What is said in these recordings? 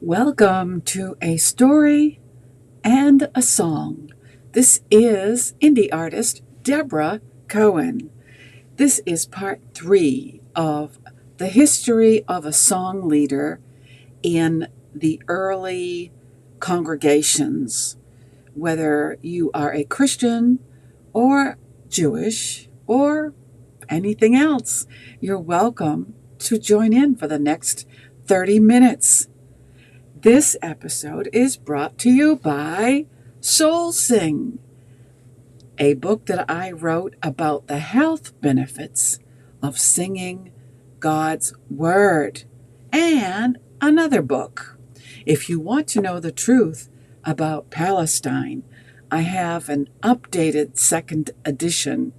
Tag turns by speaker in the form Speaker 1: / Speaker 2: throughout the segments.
Speaker 1: Welcome to A Story and a Song. This is indie artist Debra Cohen. This is part 3 of the history of a song leader in the early congregations. Whether you are a Christian or Jewish or anything else, you're welcome to join in for the next 30 minutes. This episode is brought to you by Soul Sing, a book that I wrote about the health benefits of singing God's Word, and another book. If you want to know the truth about Palestine, I have an updated second edition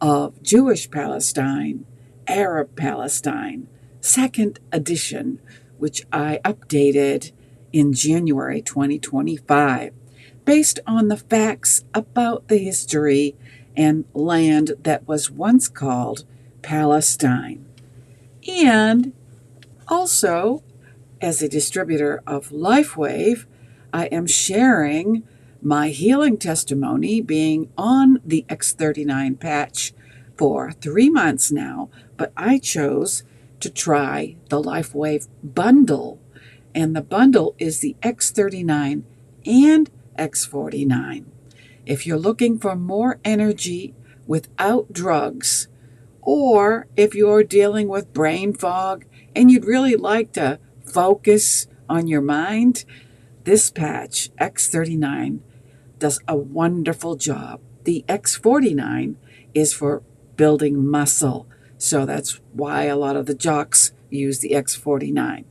Speaker 1: of Jewish Palestine, Arab Palestine, second edition, which I updated in January 2025, based on the facts about the history and land that was once called Palestine. And also, as a distributor of LifeWave, I am sharing my healing testimony being on the X39 patch for 3 months now, but I chose to try the LifeWave bundle. And the bundle is the X39 and X49. If you're looking for more energy without drugs, or if you're dealing with brain fog and you'd really like to focus on your mind, this patch, X39, does a wonderful job. The X49 is for building muscle, so that's why a lot of the jocks use the X49.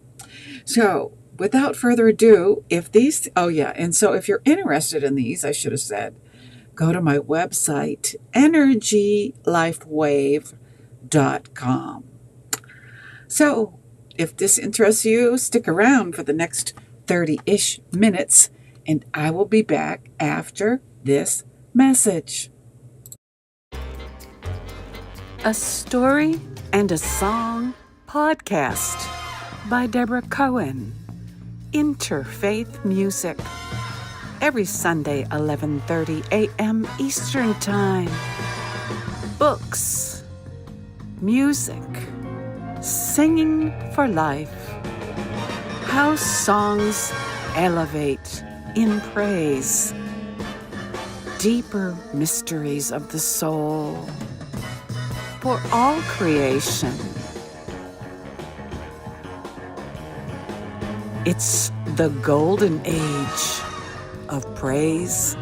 Speaker 1: So, without further ado, if you're interested in these, I should have said, go to my website, energylifewave.com. So, if this interests you, stick around for the next 30-ish minutes, and I will be back after this message. A Story and a Song podcast by Debra Cohen. Interfaith music. Every Sunday, 11:30 a.m. Eastern Time. Books. Music. Singing for life. How songs elevate in praise. Deeper mysteries of the soul. For all creation. It's the golden age of praise.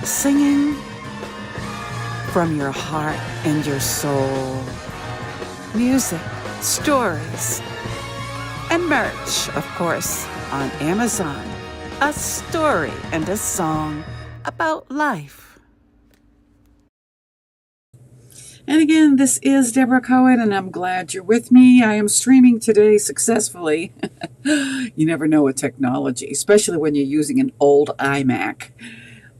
Speaker 1: Singing from your heart and your soul. Music, stories, and merch, of course, on Amazon. A story and a song about life. And again, this is Debra Cohen, and I'm glad you're with me. I am streaming today successfully. You never know with technology, especially when you're using an old iMac.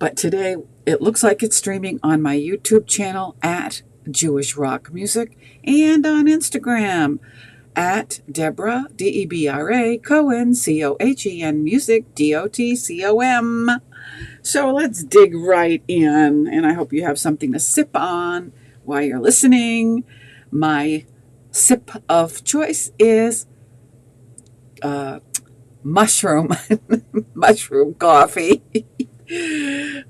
Speaker 1: But today, it looks like it's streaming on my YouTube channel at Jewish Rock Music and on Instagram at Debra, Debra, Cohen, Cohen, Music, Dotcom. So let's dig right in, and I hope you have something to sip on while you're listening. My sip of choice is mushroom coffee.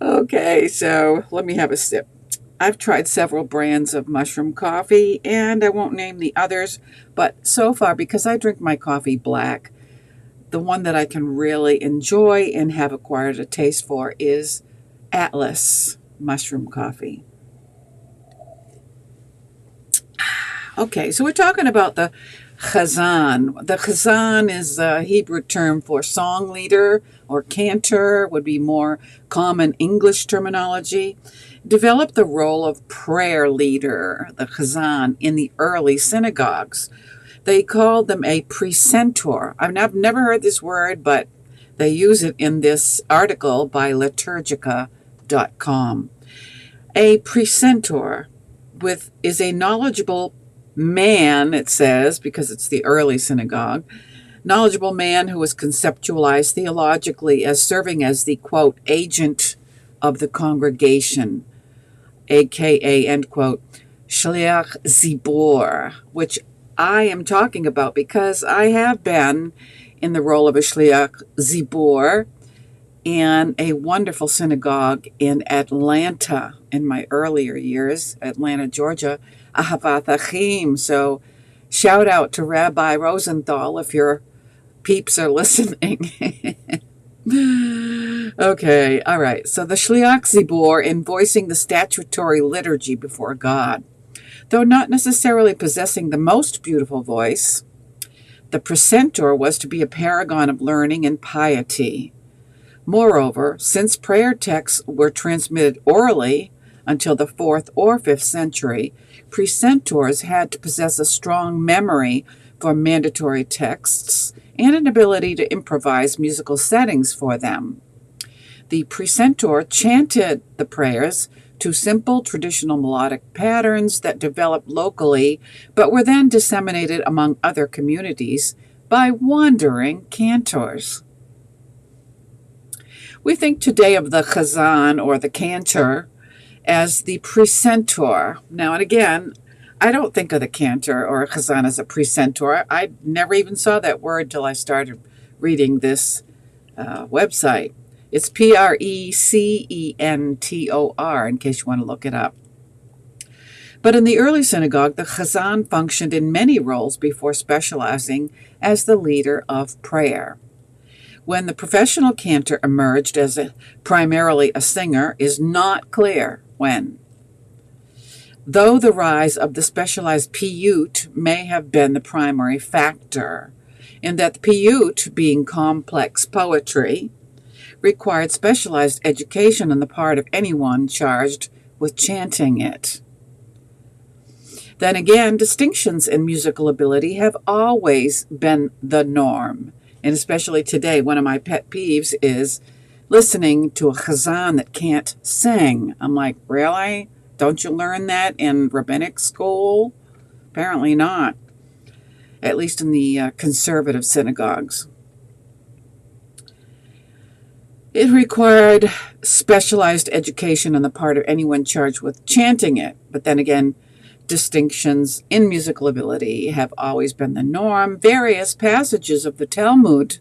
Speaker 1: Okay, so let me have a sip. I've tried several brands of mushroom coffee, and I won't name the others, but so far, because I drink my coffee black, the one that I can really enjoy and have acquired a taste for is Atlas mushroom coffee. Okay, so we're talking about the Chazzan. The Chazzan is a Hebrew term for song leader or cantor, would be more common English terminology. Developed the role of prayer leader, the Chazzan, in the early synagogues. They called them a precentor. I've never heard this word, but they use it in this article by liturgica.com. A precentor is a knowledgeable man, it says, because it's the early synagogue, knowledgeable man who was conceptualized theologically as serving as the, quote, agent of the congregation, aka, end quote, shliach zibor, which I am talking about because I have been in the role of a shliach zibor in a wonderful synagogue in Atlanta in my earlier years, Atlanta, Georgia, Ahavat Achim. So shout out to Rabbi Rosenthal if your peeps are listening. Okay, all right. So the Shliach Zibor in voicing the statutory liturgy before God. Though not necessarily possessing the most beautiful voice, the precentor was to be a paragon of learning and piety. Moreover, since prayer texts were transmitted orally until the 4th or 5th century, precentors had to possess a strong memory for mandatory texts and an ability to improvise musical settings for them. The precentor chanted the prayers to simple traditional melodic patterns that developed locally but were then disseminated among other communities by wandering cantors. We think today of the Chazzan or the cantor as the precentor. Now and again, I don't think of the cantor or Chazzan as a precentor. I never even saw that word till I started reading this website. It's precentor, in case you want to look it up. But in the early synagogue, the Chazzan functioned in many roles before specializing as the leader of prayer. When the professional cantor emerged as primarily a singer is not clear when. Though the rise of the specialized piyut may have been the primary factor, in that the piyut, being complex poetry, required specialized education on the part of anyone charged with chanting it. Then again, distinctions in musical ability have always been the norm. And especially today, one of my pet peeves is listening to a Chazzan that can't sing. I'm like, really? Don't you learn that in rabbinic school? Apparently not, at least in the conservative synagogues. It required specialized education on the part of anyone charged with chanting it. But then again, distinctions in musical ability have always been the norm. Various passages of the Talmud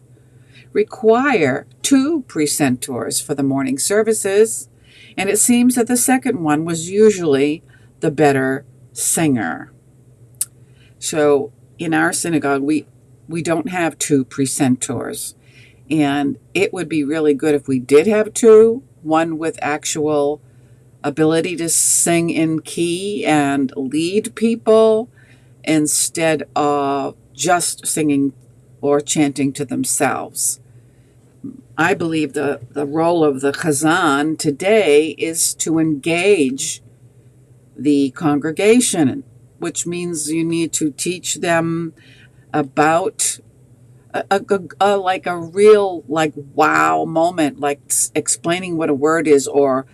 Speaker 1: require 2 precentors for the morning services, and it seems that the second one was usually the better singer. So in our synagogue, we don't have 2 precentors, and it would be really good if we did have 2, one with actual ability to sing in key and lead people instead of just singing or chanting to themselves. I believe the role of the Chazzan today is to engage the congregation, which means you need to teach them about like a real wow moment, like explaining what a word is or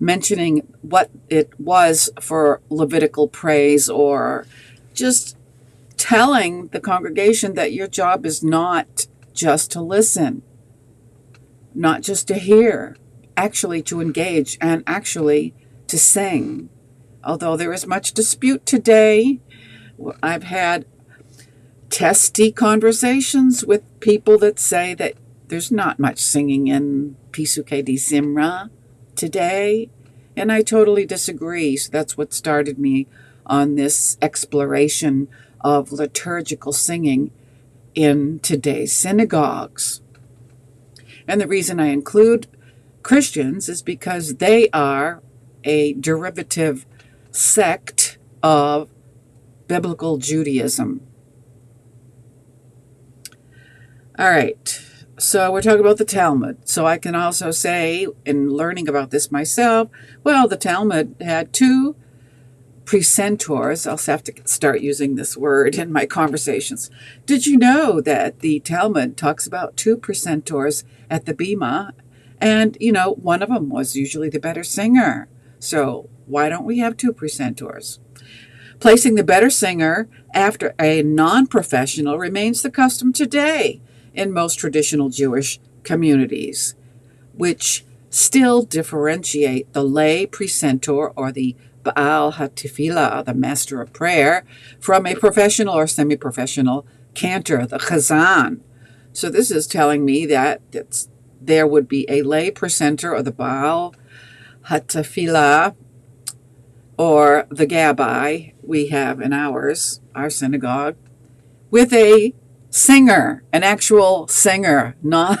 Speaker 1: mentioning what it was for Levitical praise, or just telling the congregation that your job is not just to listen, not just to hear, actually to engage and actually to sing. Although there is much dispute today, I've had testy conversations with people that say that there's not much singing in Pisuke di Simra today, and I totally disagree. So that's what started me on this exploration of liturgical singing in today's synagogues. And the reason I include Christians is because they are a derivative sect of biblical Judaism. All right. So we're talking about the Talmud. So I can also say, in learning about this myself, well, the Talmud had 2 precentors. I'll have to start using this word in my conversations. Did you know that the Talmud talks about 2 precentors at the Bima? And, one of them was usually the better singer. So why don't we have 2 precentors? Placing the better singer after a non-professional remains the custom today in most traditional Jewish communities, which still differentiate the lay precentor or the Baal HaTefilah, the master of prayer, from a professional or semi-professional cantor, the Chazzan. So this is telling me that there would be a lay precentor or the Baal HaTefilah or the Gabbai we have in our synagogue, with a singer, an actual singer, not,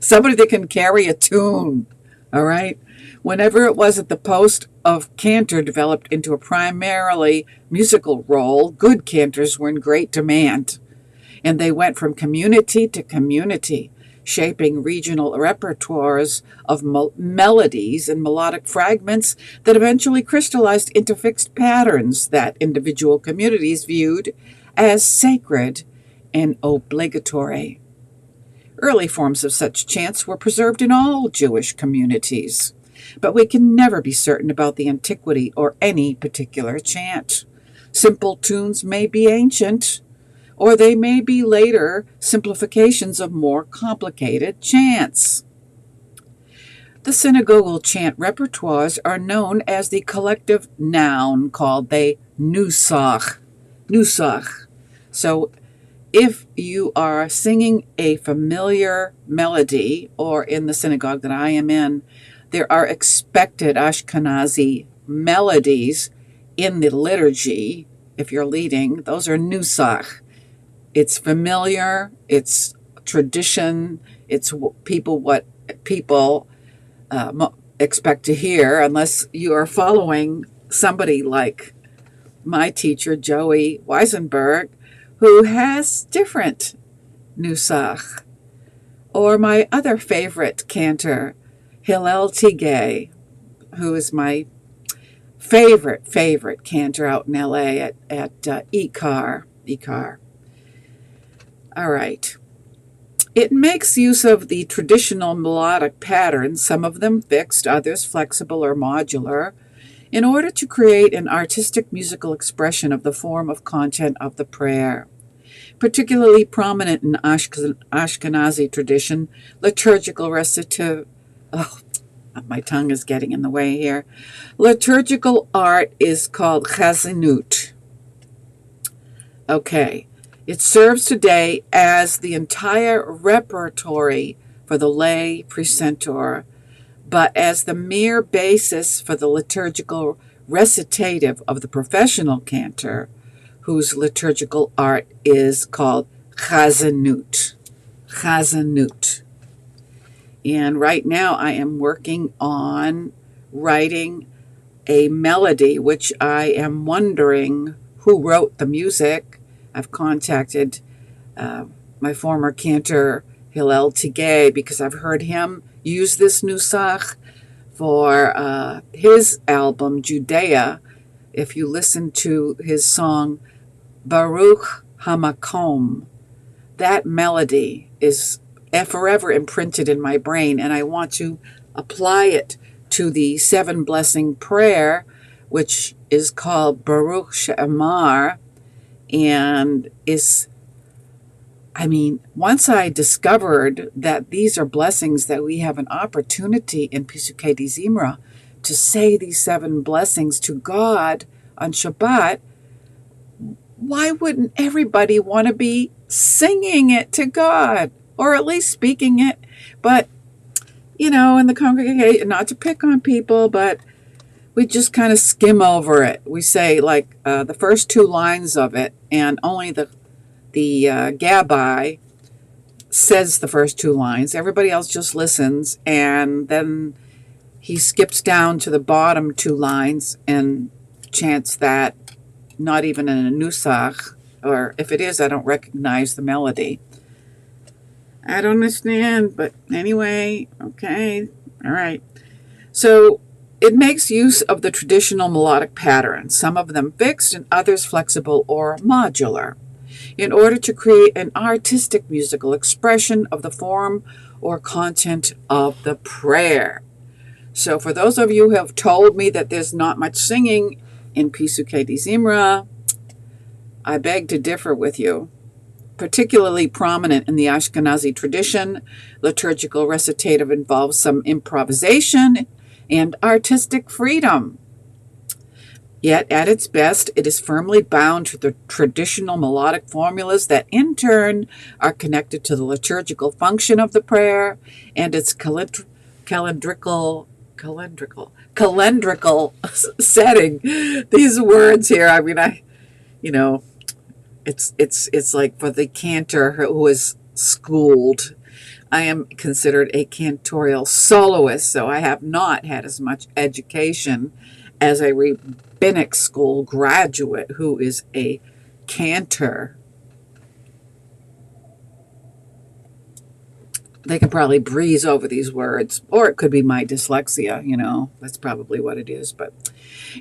Speaker 1: somebody that can carry a tune, all right? Whenever it was that the post of cantor developed into a primarily musical role, good cantors were in great demand, and they went from community to community, shaping regional repertoires of melodies and melodic fragments that eventually crystallized into fixed patterns that individual communities viewed as sacred and obligatory. Early forms of such chants were preserved in all Jewish communities, but we can never be certain about the antiquity or any particular chant. Simple tunes may be ancient, or they may be later simplifications of more complicated chants. The synagogal chant repertoires are known as the collective noun called the nusach. Nusach. So if you are singing a familiar melody, or in the synagogue that I am in, there are expected Ashkenazi melodies in the liturgy. If you're leading, those are nusach. It's familiar, it's tradition, it's what people expect to hear, unless you are following somebody like my teacher, Joey Weisenberg, who has different nusach. Or my other favorite cantor, Hillel Tigay, who is my favorite cantor out in LA at Ikar. All right. It makes use of the traditional melodic patterns, some of them fixed, others flexible or modular, in order to create an artistic musical expression of the form of content of the prayer. Particularly prominent in Ashkenazi tradition, liturgical recitative. Oh, my tongue is getting in the way here. Liturgical art is called chazanut. Okay. It serves today as the entire repertory for the lay precentor, but as the mere basis for the liturgical recitative of the professional cantor, whose liturgical art is called chazanut. Chazanut. And right now I am working on writing a melody, which I am wondering who wrote the music. I've contacted my former cantor, Hillel Tigay, because I've heard him use this nusach for his album, Judea. If you listen to his song, Baruch HaMakom, that melody is forever imprinted in my brain, and I want to apply it to the 7 blessing prayer, which is called Baruch She'amar, and once I discovered that these are blessings that we have an opportunity in Pisukei Zimra to say these 7 blessings to God on Shabbat, why wouldn't everybody want to be singing it to God, or at least speaking it? But, in the congregation, not to pick on people, but we just kind of skim over it. We say the first 2 lines of it, and only the Gabbai says the first 2 lines. Everybody else just listens, and then he skips down to the bottom 2 lines and chants that, not even in a nusach, or if it is, I don't recognize the melody. I don't understand, but anyway, okay, all right. So it makes use of the traditional melodic patterns, some of them fixed and others flexible or modular, in order to create an artistic musical expression of the form or content of the prayer. So for those of you who have told me that there's not much singing in Pisuke di Zimra, I beg to differ with you. Particularly prominent in the Ashkenazi tradition, liturgical recitative involves some improvisation and artistic freedom. Yet, at its best, it is firmly bound to the traditional melodic formulas that, in turn, are connected to the liturgical function of the prayer and its calendrical setting. These words here, it's like for the cantor who is schooled. I am considered a cantorial soloist, so I have not had as much education as a rabbinic school graduate who is a cantor. They can probably breeze over these words, or it could be my dyslexia, that's probably what it is. But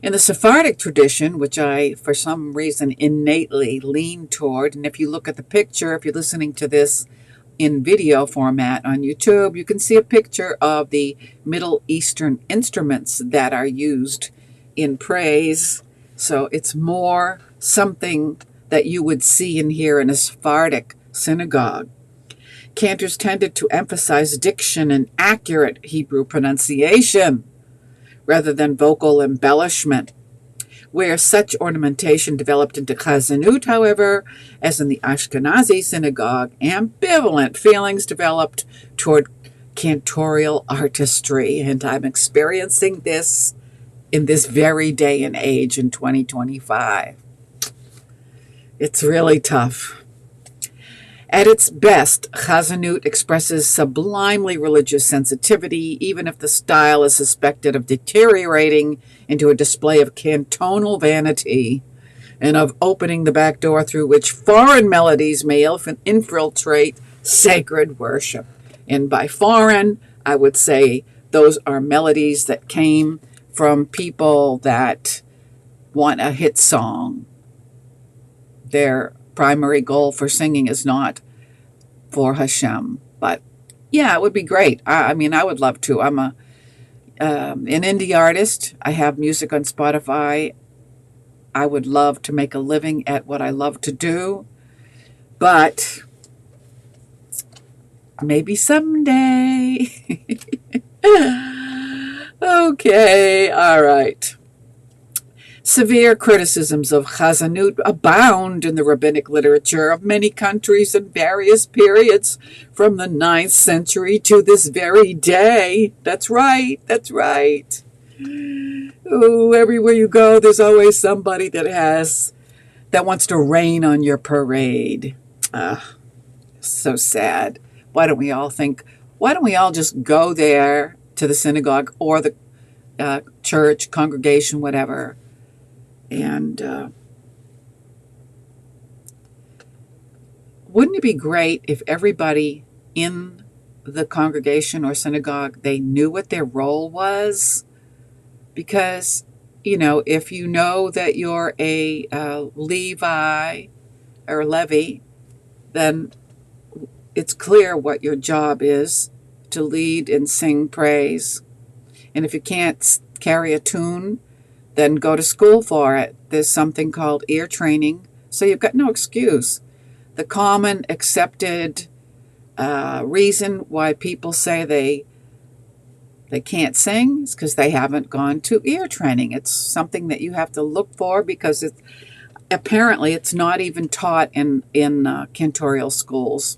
Speaker 1: in the Sephardic tradition, which I, for some reason, innately lean toward, and if you look at the picture, if you're listening to this in video format on YouTube, you can see a picture of the Middle Eastern instruments that are used in praise. So it's more something that you would see and hear in a Sephardic synagogue. Cantors tended to emphasize diction and accurate Hebrew pronunciation rather than vocal embellishment. Where such ornamentation developed into chazanut, however, as in the Ashkenazi synagogue, ambivalent feelings developed toward cantorial artistry, and I'm experiencing this in this very day and age in 2025. It's really tough. At its best, chazanut expresses sublimely religious sensitivity, even if the style is suspected of deteriorating into a display of cantonal vanity and of opening the back door through which foreign melodies may infiltrate sacred worship. And by foreign, I would say those are melodies that came from people that want a hit song. Their primary goal for singing is not for Hashem. But yeah, it would be great. I would love to. I'm an indie artist. I have music on Spotify. I would love to make a living at what I love to do. But maybe someday. Okay, all right. Severe criticisms of chazanut abound in the rabbinic literature of many countries in various periods from the 9th century to this very day. That's right. Oh, everywhere you go, there's always somebody that wants to rain on your parade. So sad. Why don't we all just go there to the synagogue or the church, congregation, whatever, and wouldn't it be great if everybody in the congregation or synagogue, they knew what their role was? Because, if you know that you're a Levi or Levi, then it's clear what your job is, to lead and sing praise. And if you can't carry a tune, then go to school for it. There's something called ear training, so you've got no excuse. The common accepted reason why people say they can't sing is because they haven't gone to ear training. It's something that you have to look for because apparently it's not even taught in cantorial schools,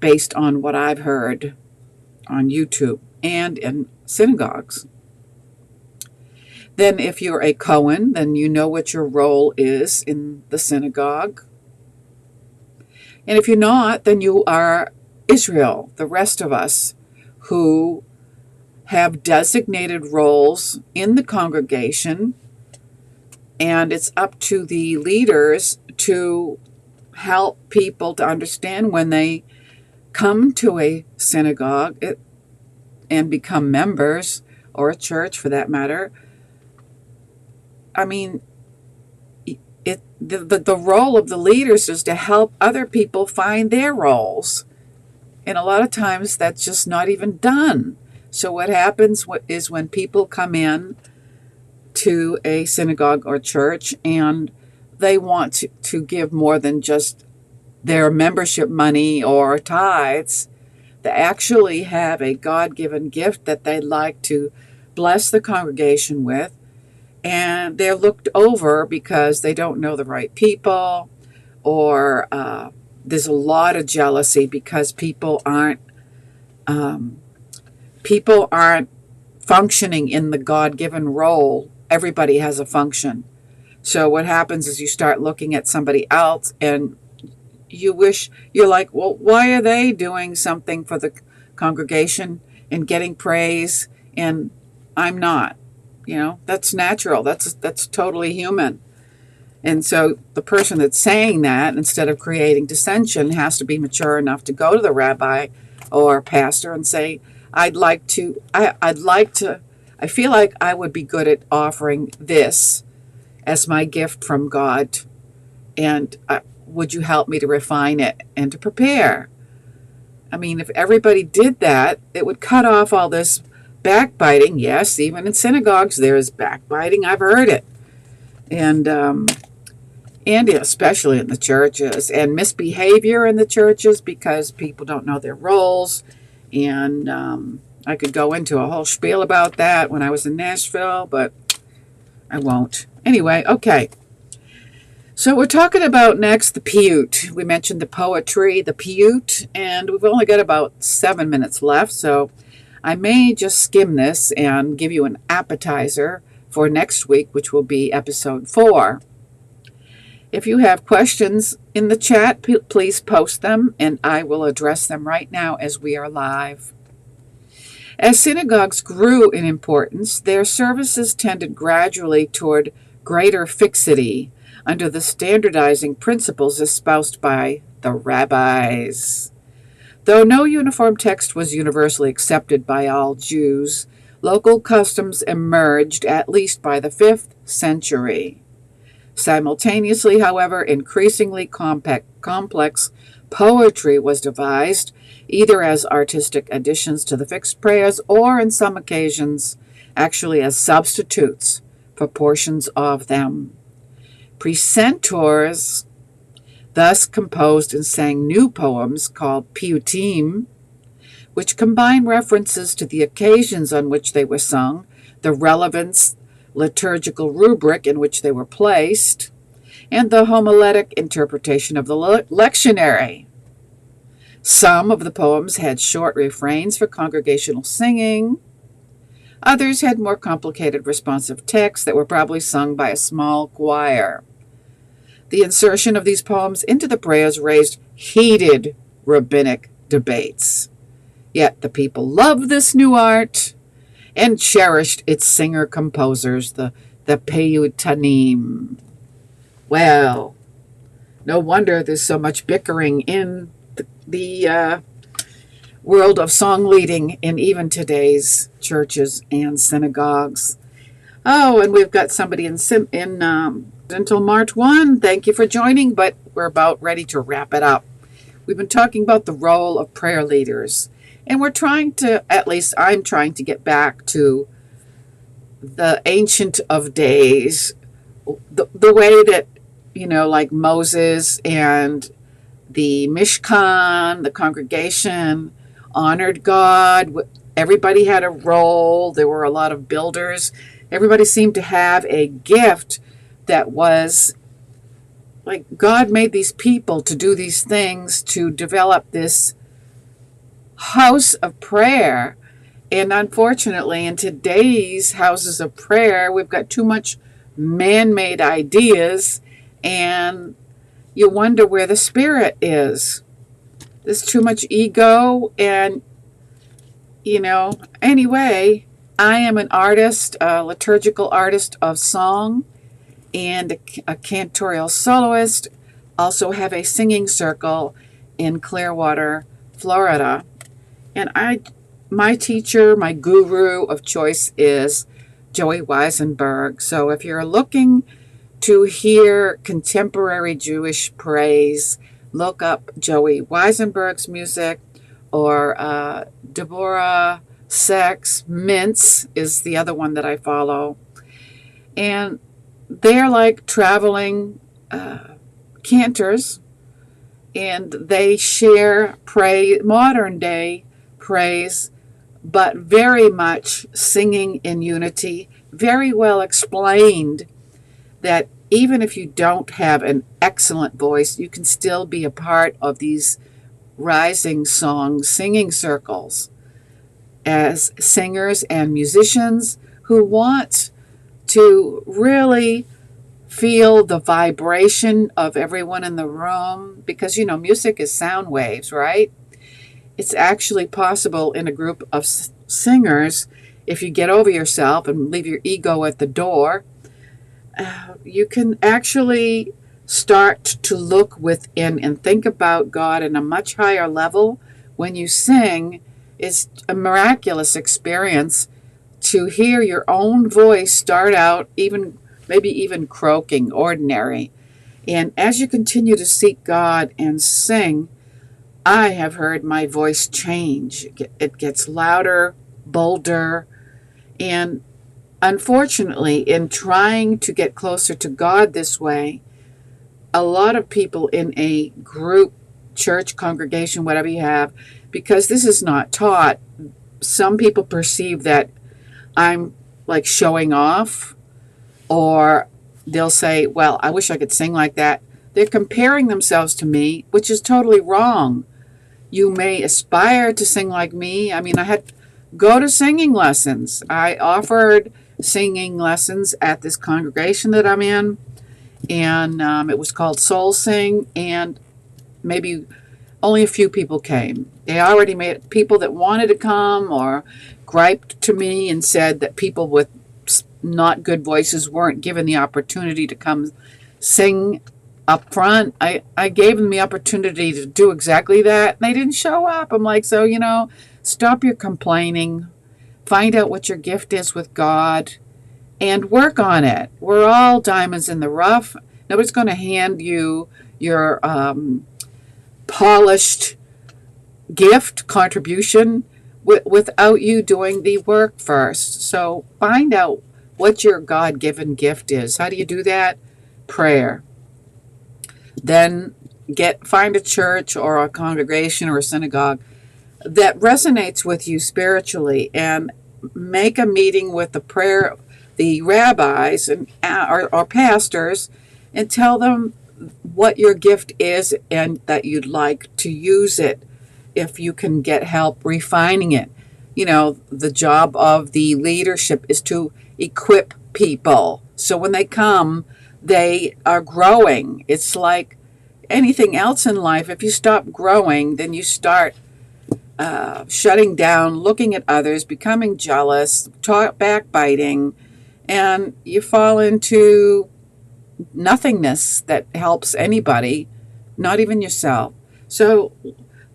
Speaker 1: based on what I've heard on YouTube and in synagogues. Then if you're a Cohen, then you know what your role is in the synagogue. And if you're not, then you are Israel, the rest of us who have designated roles in the congregation, and it's up to the leaders to help people to understand when they come to a synagogue and become members, or a church for that matter. The role of the leaders is to help other people find their roles. And a lot of times that's just not even done. So what happens is when people come in to a synagogue or church and they want to give more than just their membership money or tithes. They actually have a God-given gift that they'd like to bless the congregation with, and they're looked over because they don't know the right people, or there's a lot of jealousy because people aren't functioning in the God-given role. Everybody has a function. So what happens is you start looking at somebody else and you're like, well, why are they doing something for the congregation and getting praise and I'm not? That's natural. That's totally human. And so the person that's saying that, instead of creating dissension, has to be mature enough to go to the rabbi or pastor and say, I feel like I would be good at offering this as my gift from God. And would you help me to refine it and to prepare? I mean, if everybody did that, it would cut off all this backbiting. Yes, even in synagogues, there is backbiting. I've heard it. And especially in the churches, and misbehavior in the churches because people don't know their roles. And I could go into a whole spiel about that when I was in Nashville, but I won't. Anyway, okay. So we're talking about next the piyut. We mentioned the poetry, the piyut, and we've only got about 7 minutes left, so I may just skim this and give you an appetizer for next week, which will be episode 4. If you have questions in the chat, please post them, and I will address them right now as we are live. As synagogues grew in importance, their services tended gradually toward greater fixity under the standardizing principles espoused by the rabbis. Though no uniform text was universally accepted by all Jews, local customs emerged at least by the 5th century. Simultaneously, however, increasingly complex poetry was devised, either as artistic additions to the fixed prayers or, in some occasions, actually as substitutes for portions of them. Precentors thus composed and sang new poems called piyutim, which combine references to the occasions on which they were sung, the relevance liturgical rubric in which they were placed, and the homiletic interpretation of the lectionary. Some of the poems had short refrains for congregational singing. Others had more complicated responsive texts that were probably sung by a small choir. The insertion of these poems into the prayers raised heated rabbinic debates. Yet the people loved this new art and cherished its singer-composers, the piyutanim. Well, no wonder there's so much bickering in the world of song leading in even today's churches and synagogues. Oh, and we've got somebody until March 1. Thank you for joining, but we're about ready to wrap it up. We've been talking about the role of prayer leaders, and we're trying to, at least I'm trying to get back to the Ancient of Days, the way that, like Moses and the Mishkan, the congregation, honored God. Everybody had a role. There were a lot of builders. Everybody seemed to have a gift that was like God made these people to do these things, to develop this house of prayer. And unfortunately, in today's houses of prayer, we've got too much man-made ideas, and you wonder where the spirit is. There's too much ego, and, anyway, I am an artist, a liturgical artist of song, and a cantorial soloist. Also have a singing circle in Clearwater, Florida. And my teacher, my guru of choice is Joey Weisenberg. So if you're looking to hear contemporary Jewish praise, look up Joey Weisenberg's music, or Debra Sex Mintz is the other one that I follow. And they're like traveling cantors, and they share modern day praise, but very much singing in unity, very well explained that even if you don't have an excellent voice, you can still be a part of these rising song singing circles as singers and musicians who want to really feel the vibration of everyone in the room, because music is sound waves, right? It's actually possible in a group of singers, if you get over yourself and leave your ego at the door, you can actually start to look within and think about God in a much higher level. When you sing, it's a miraculous experience to hear your own voice start out maybe even croaking, ordinary. And as you continue to seek God and sing, I have heard my voice change. It gets louder, bolder, and unfortunately, in trying to get closer to God this way, a lot of people in a group, church, congregation, whatever you have, because this is not taught, some people perceive that I'm like showing off, or they'll say, well, I wish I could sing like that. They're comparing themselves to me, which is totally wrong. You may aspire to sing like me. I mean, I had to go to singing lessons. I offered singing lessons at this congregation that I'm in, and it was called Soul Sing, and maybe only a few people came. They already made people that wanted to come or griped to me and said that people with not good voices weren't given the opportunity to come sing up front. I gave them the opportunity to do exactly that, and they didn't show up. I'm like, so, stop your complaining, find out what your gift is with God, and work on it. We're all diamonds in the rough. Nobody's going to hand you your polished gift contribution without you doing the work first. So find out what your God-given gift is. How do you do that? Prayer. Then find a church or a congregation or a synagogue that resonates with you spiritually, and make a meeting with the rabbis or pastors, and tell them what your gift is and that you'd like to use it if you can get help refining it. The job of the leadership is to equip people, so when they come, they are growing. It's like anything else in life. If you stop growing, then you start shutting down, looking at others, becoming jealous, backbiting, and you fall into nothingness that helps anybody, not even yourself. So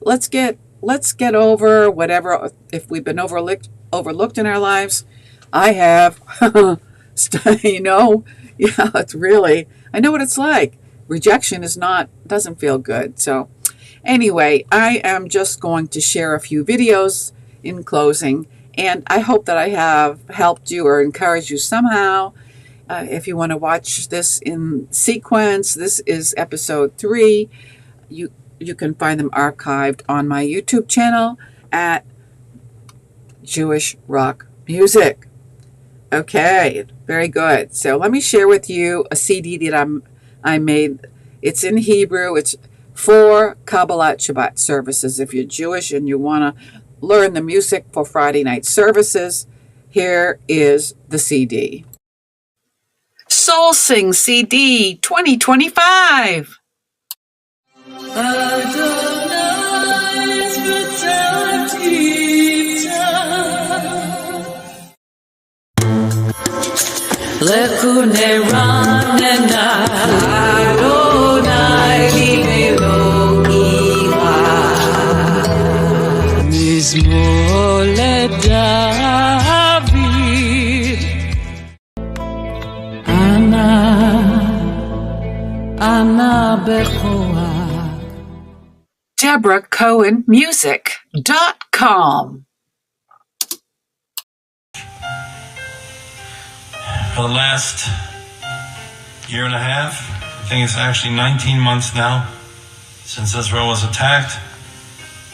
Speaker 1: let's get over whatever, if we've been overlooked in our lives. I have. Yeah, it's really, I know what it's like. Rejection doesn't feel good. So anyway, I am just going to share a few videos in closing, and I hope that I have helped you or encouraged you somehow. If you want to watch this in sequence, this is episode 3. You can find them archived on my YouTube channel at Jewish Rock Music. Okay, very good. So let me share with you a CD that I made. It's in Hebrew. It's for Kabbalat Shabbat services. If you're Jewish and you want to learn the music for Friday night services, here is the CD. Soul Sing CD 2025. Debra Cohen Music.com.
Speaker 2: for the last year and a half. I think it's actually 19 months now since Israel was attacked.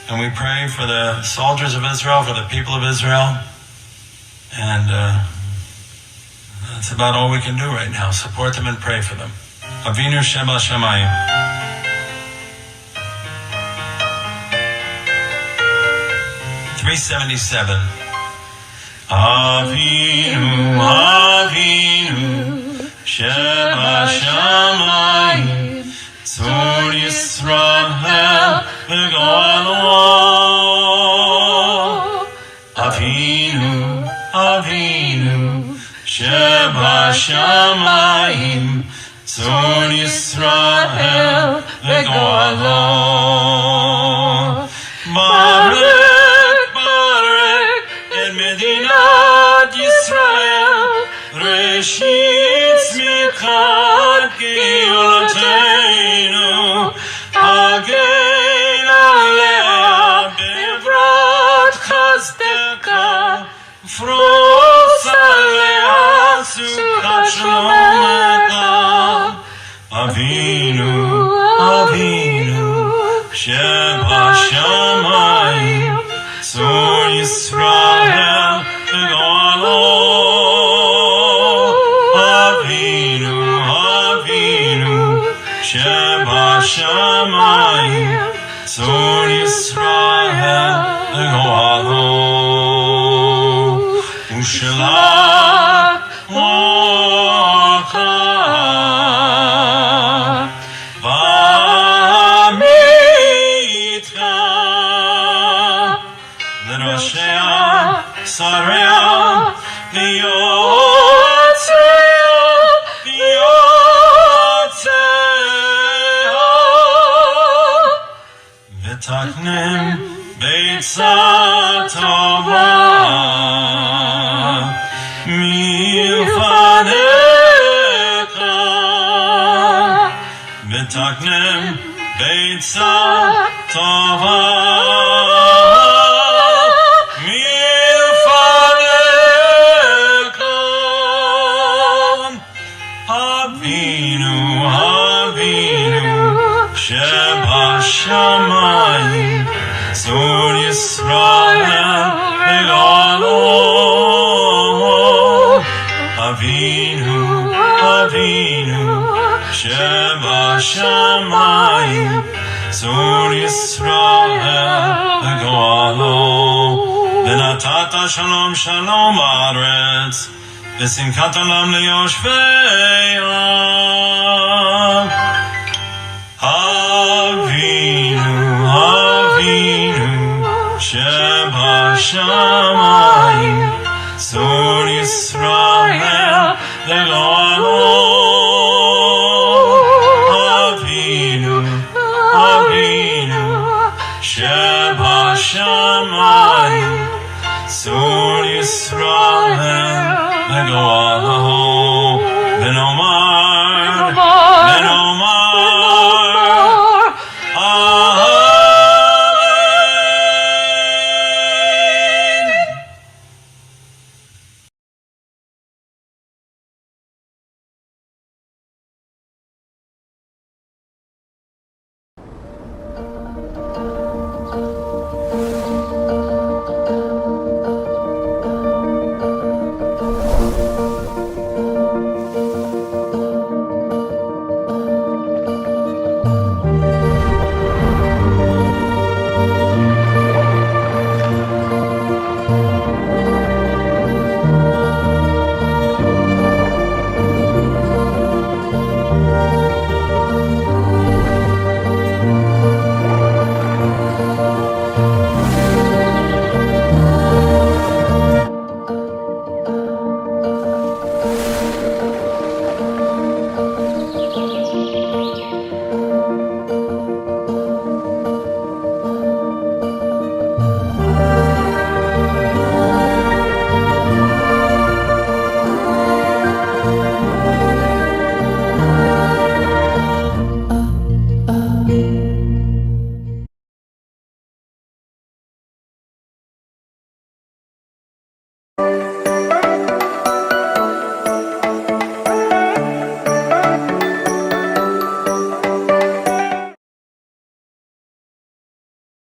Speaker 2: And we pray for the soldiers of Israel, for the people of Israel. And that's about all we can do right now. Support them and pray for them. Avinu Sheba Shamayim. $377. Avinu, Avinu, Sheba Shamayim, Tzur Yisrael v'galo. Avinu, Avinu, Sheba Shamayim, Tzur Yisrael v'galo. Baruch, Baruch, et Medinat Yisrael, Reshit Tzmichat Geulateinu, Hagen Alea Bevrat Chazdeka, Fros Alea Suchat Shlomeka. Avinu, Avinu, Sheba Shamayim, Tzur Yisrael v'galo. Avinu, Avinu, Sheba Shamayim, Tzur Yisrael v'galo. Ushelach Mocha v'amitka l'roshea sarea v'yotzea v'taknem beitza tova milfanecha v'taknem beitza tova milfanecha. Avinu, Avinu, Sheba Shamayim, Tzur Yisrael v'galo. Avinu, Avinu, Sheba Shamayim, Tzur Yisrael v'galo. V'natata shalom shalom haaretz, v'simchat olam liyoshveya. Avinu, Avinu, Sheba Shamayim.